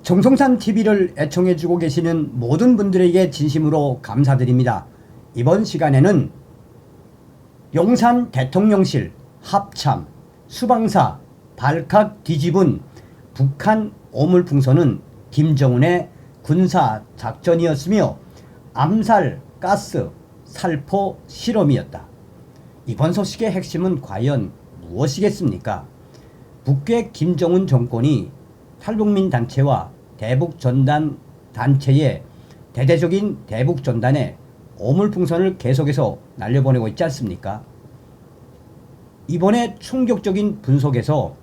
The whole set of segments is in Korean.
정성산 TV를 애청해주고 계시는 모든 분들에게 진심으로 감사드립니다. 이번 시간에는 용산 대통령실 합참 수방사 발칵 뒤집은 북한 오물풍선은 김정은의 군사작전이었으며 암살, 가스, 살포 실험이었다. 이번 소식의 핵심은 과연 무엇이겠습니까? 북괴 김정은 정권이 탈북민 단체와 대북전단 단체의 대대적인 대북전단에 오물풍선을 계속해서 날려보내고 있지 않습니까? 이번에 충격적인 분석에서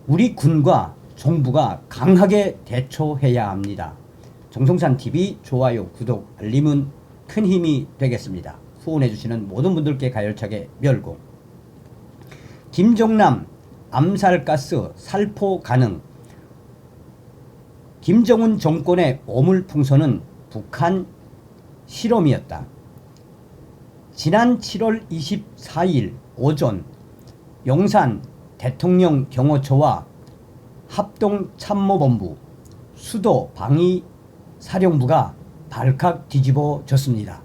우리 군과 정부가 강하게 대처해야 합니다. 정성산TV 좋아요, 구독, 알림은 큰 힘이 되겠습니다. 후원해주시는 모든 분들께 가열차게 멸공. 김정남 암살가스 살포 가능. 김정은 정권의 오물풍선은 북한 실험이었다. 지난 7월 24일 오전 용산 대통령 경호처와 합동참모본부 수도 방위사령부가 발칵 뒤집어졌습니다.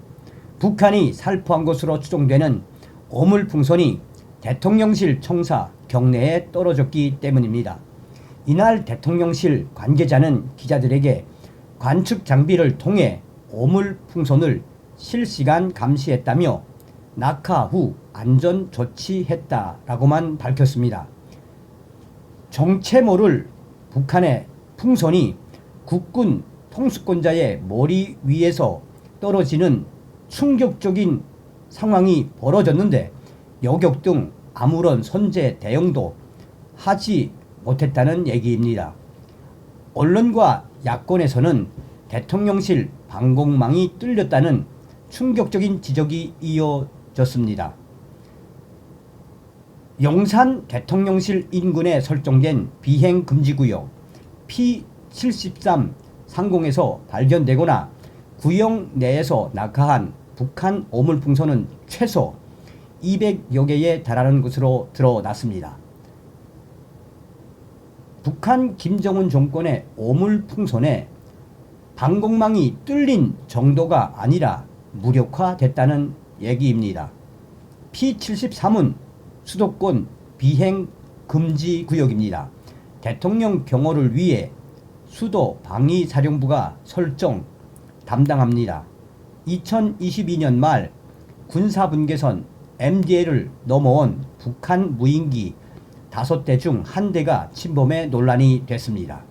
북한이 살포한 것으로 추정되는 오물풍선이 대통령실 청사 경내에 떨어졌기 때문입니다. 이날 대통령실 관계자는 기자들에게 관측 장비를 통해 오물풍선을 실시간 감시했다며 낙하 후 안전 조치했다라고만 밝혔습니다. 정체 모를 북한의 풍선이 국군 통수권자의 머리 위에서 떨어지는 충격적인 상황이 벌어졌는데 여격 등 아무런 선제 대응도 하지 못했다는 얘기입니다. 언론과 야권에서는 대통령실 방공망이 뚫렸다는 충격적인 지적이 이어졌습니다. 용산 대통령실 인근에 설정된 비행금지구역 P73 상공에서 발견되거나 구역 내에서 낙하한 북한 오물풍선은 최소 200여 개에 달하는 것으로 드러났습니다. 북한 김정은 정권의 오물풍선에 방공망이 뚫린 정도가 아니라 무력화됐다는 얘기입니다. P73은 수도권 비행금지구역입니다. 대통령 경호를 위해 수도 방위사령부가 설정 담당합니다. 2022년 말 군사분계선 MDL을 넘어온 북한 무인기 5대 중 1대가 침범해 논란이 됐습니다.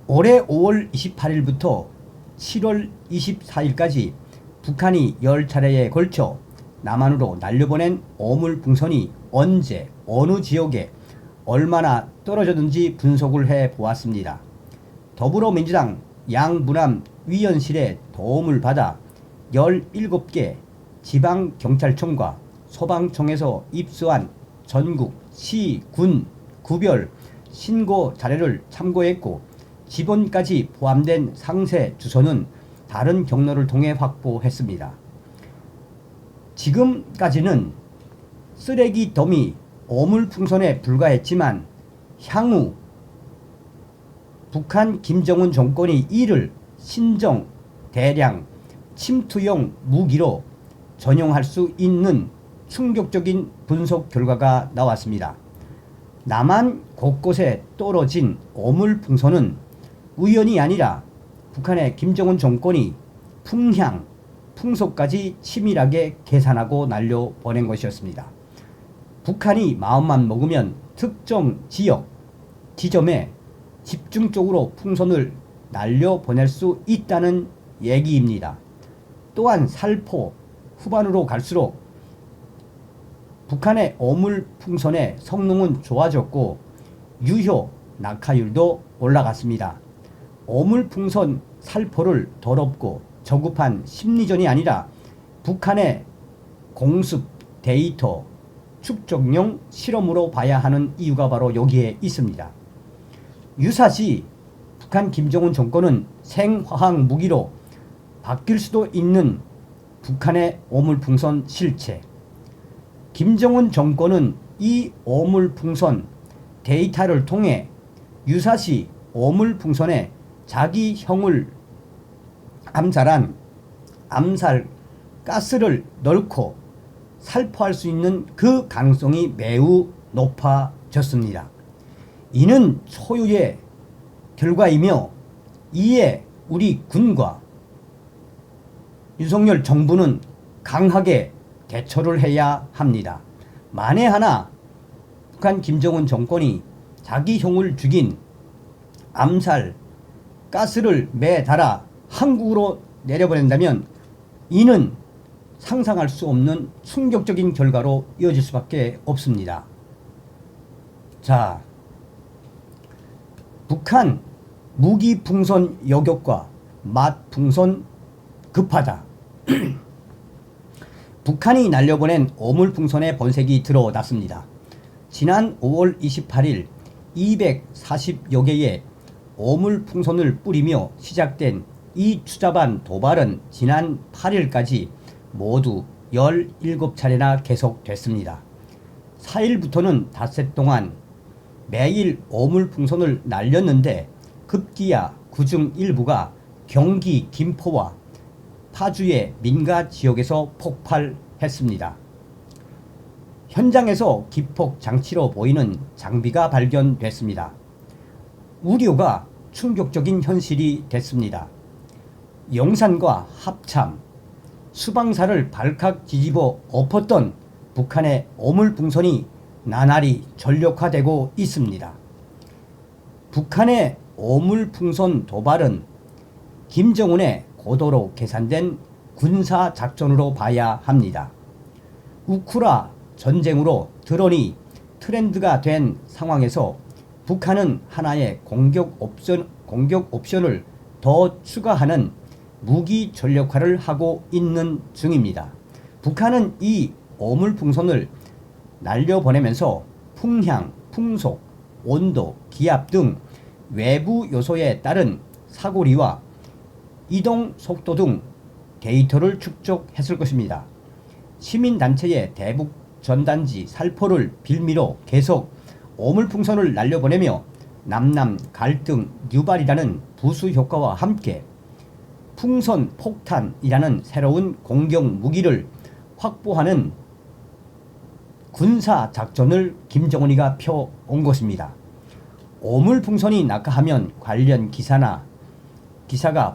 올해 5월 28일부터 7월 24일까지 북한이 10차례에 걸쳐 남한으로 날려보낸 오물풍선이 언제 어느 지역에 얼마나 떨어졌는지 분석을 해보았습니다. 더불어민주당 양부남 위원실의 도움을 받아 17개 지방경찰청과 소방청에서 입수한 전국 시, 군, 구별 신고 자료를 참고했고 지번까지 포함된 상세 주소는 다른 경로를 통해 확보했습니다. 지금까지는 쓰레기 더미 오물풍선에 불과했지만 향후 북한 김정은 정권이 이를 신정 대량 침투용 무기로 전용할 수 있는 충격적인 분석 결과가 나왔습니다. 남한 곳곳에 떨어진 오물풍선은 우연이 아니라 북한의 김정은 정권이 풍향, 풍속까지 치밀하게 계산하고 날려보낸 것이었습니다. 북한이 마음만 먹으면 특정 지역, 지점에 집중적으로 풍선을 날려보낼 수 있다는 얘기입니다. 또한 살포 후반으로 갈수록 북한의 오물풍선의 성능은 좋아졌고 유효 낙하율도 올라갔습니다. 오물풍선 살포를 더럽고 저급한 심리전이 아니라 북한의 공습 데이터 축적용 실험으로 봐야 하는 이유가 바로 여기에 있습니다. 유사시 북한 김정은 정권은 생화학 무기로 바뀔 수도 있는 북한의 오물풍선 실체. 김정은 정권은 이 오물풍선 데이터를 통해 유사시 오물풍선에 자기 형을 암살한 암살 가스를 넣고 살포할 수 있는 그 가능성이 매우 높아졌습니다. 이는 초유의 결과이며 이에 우리 군과 윤석열 정부는 강하게 대처를 해야 합니다. 만에 하나 북한 김정은 정권이 자기 형을 죽인 암살 가스를 매달아 한국으로 내려보낸다면 이는 상상할 수 없는 충격적인 결과로 이어질 수밖에 없습니다. 자, 북한 무기풍선 여격과 맛풍선 급하다. 북한이 날려보낸 오물풍선의 번색이 드러났습니다. 지난 5월 28일 240여 개의 오물풍선을 뿌리며 시작된 이 추잡한 도발은 지난 8일까지 모두 17차례나 계속됐습니다. 4일부터는 닷새 동안 매일 오물풍선을 날렸는데 급기야 그중 일부가 경기 김포와 파주의 민가 지역에서 폭발했습니다. 현장에서 기폭 장치로 보이는 장비가 발견됐습니다. 우려가 충격적인 현실이 됐습니다. 영산과 합참, 수방사를 발칵 뒤집어 엎었던 북한의 오물풍선이 나날이 전력화되고 있습니다. 북한의 오물풍선 도발은 김정은의 고도로 계산된 군사작전으로 봐야 합니다. 우크라 전쟁으로 드론이 트렌드가 된 상황에서 북한은 하나의 공격 옵션을 더 추가하는 무기 전력화를 하고 있는 중입니다. 북한은 이 오물풍선을 날려보내면서 풍향, 풍속, 온도, 기압 등 외부 요소에 따른 사거리와 이동 속도 등 데이터를 축적했을 것입니다. 시민단체의 대북 전단지 살포를 빌미로 계속 오물풍선을 날려보내며 남남 갈등 유발이라는 부수 효과와 함께 풍선 폭탄이라는 새로운 공격 무기를 확보하는 군사 작전을 김정은이가 펴온 것입니다. 오물풍선이 낙하하면 관련 기사가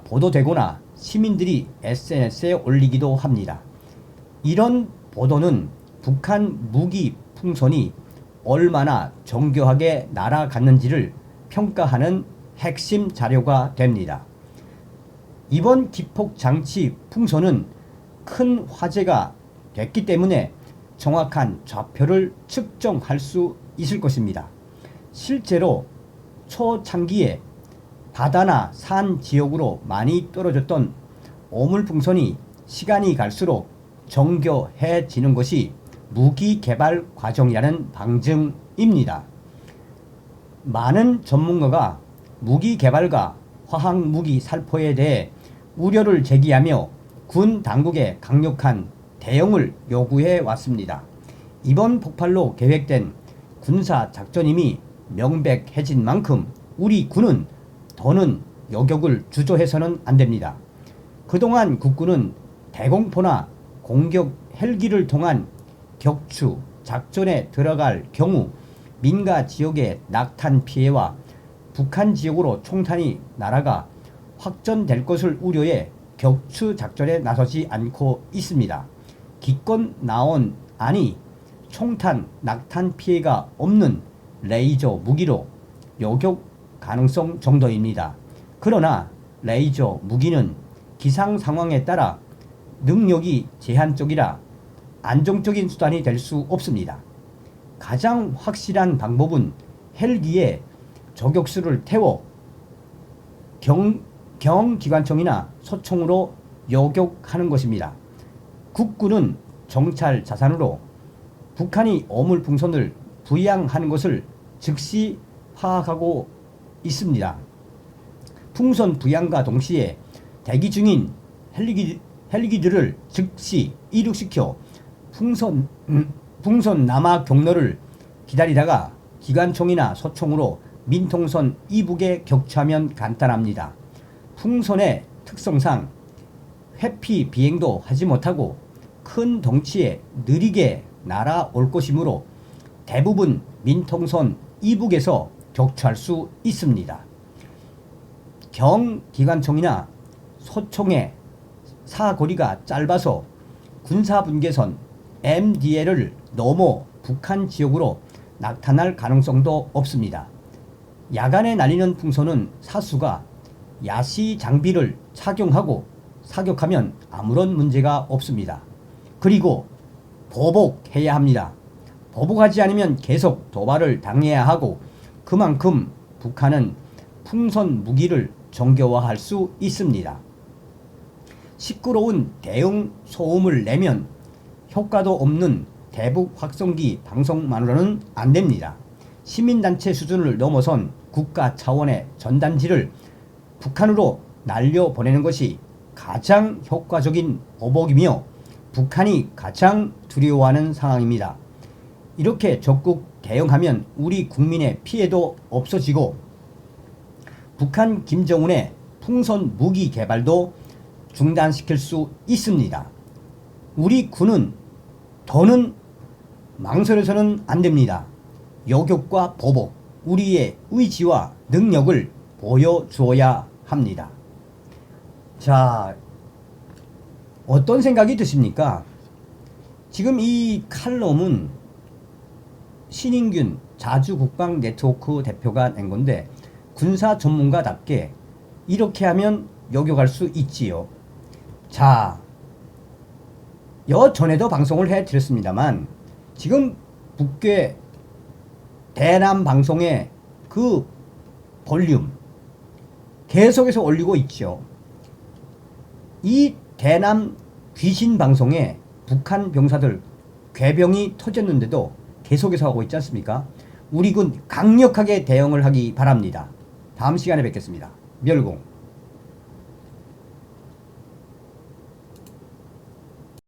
보도되거나 시민들이 SNS에 올리기도 합니다. 이런 보도는 북한 무기 풍선이 얼마나 정교하게 날아갔는지를 평가하는 핵심 자료가 됩니다. 이번 기폭 장치 풍선은 큰 화제가 됐기 때문에 정확한 좌표를 측정할 수 있을 것입니다. 실제로 초창기에 바다나 산 지역으로 많이 떨어졌던 오물풍선이 시간이 갈수록 정교해지는 것이 무기 개발 과정이라는 방증입니다. 많은 전문가가 무기 개발과 화학 무기 살포에 대해 우려를 제기하며 군 당국에 강력한 대응을 요구해 왔습니다. 이번 폭발로 계획된 군사 작전임이 명백해진 만큼 우리 군은 더는 요격을 주저해서는 안 됩니다. 그동안 국군은 대공포나 공격 헬기를 통한 격추 작전에 들어갈 경우 민가 지역의 낙탄 피해와 북한 지역으로 총탄이 날아가 확전될 것을 우려해 격추 작전에 나서지 않고 있습니다. 기껏 나온 안이 총탄, 낙탄 피해가 없는 레이저 무기로 요격 가능성 정도입니다. 그러나 레이저 무기는 기상 상황에 따라 능력이 제한적이라 안정적인 수단이 될 수 없습니다. 가장 확실한 방법은 헬기에 저격수를 태워 경기관총이나 소총으로 요격하는 것입니다. 국군은 정찰 자산으로 북한이 오물풍선을 부양하는 것을 즉시 파악하고 있습니다. 풍선 부양과 동시에 대기 중인 헬기들을 즉시 이륙시켜 풍선 남하 경로를 기다리다가 기관총이나 소총으로 민통선 이북에 격추하면 간단합니다. 풍선의 특성상 회피 비행도 하지 못하고 큰 덩치에 느리게 날아올 것이므로 대부분 민통선 이북에서 격추할 수 있습니다. 경기관총이나 소총의 사거리가 짧아서 군사분계선 MDL을 넘어 북한 지역으로 나타날 가능성도 없습니다. 야간에 날리는 풍선은 사수가 야시 장비를 착용하고 사격하면 아무런 문제가 없습니다. 그리고 보복해야 합니다. 보복하지 않으면 계속 도발을 당해야 하고 그만큼 북한은 풍선 무기를 정교화할 수 있습니다. 시끄러운 대응 소음을 내면 효과도 없는 대북 확성기 방송만으로는 안 됩니다. 시민단체 수준을 넘어선 국가 차원의 전단지를 북한으로 날려보내는 것이 가장 효과적인 보복이며 북한이 가장 두려워하는 상황입니다. 이렇게 적극 대응하면 우리 국민의 피해도 없어지고 북한 김정은의 풍선 무기 개발도 중단시킬 수 있습니다. 우리 군은 더는 망설여서는 안 됩니다. 요격과 보복, 우리의 의지와 능력을 보여주어야 합니다. 자, 어떤 생각이 드십니까? 지금 이 칼럼은 신인균 자주국방네트워크 대표가 낸 건데 군사 전문가답게 이렇게 하면 요격할 수 있지요. 자, 전에도 방송을 해드렸습니다만 지금 북괴 대남 방송의 그 볼륨 계속해서 올리고 있죠. 이 대남 귀신 방송에 북한 병사들 괴병이 터졌는데도 계속해서 하고 있지 않습니까? 우리 군 강력하게 대응을 하기 바랍니다. 다음 시간에 뵙겠습니다. 멸공.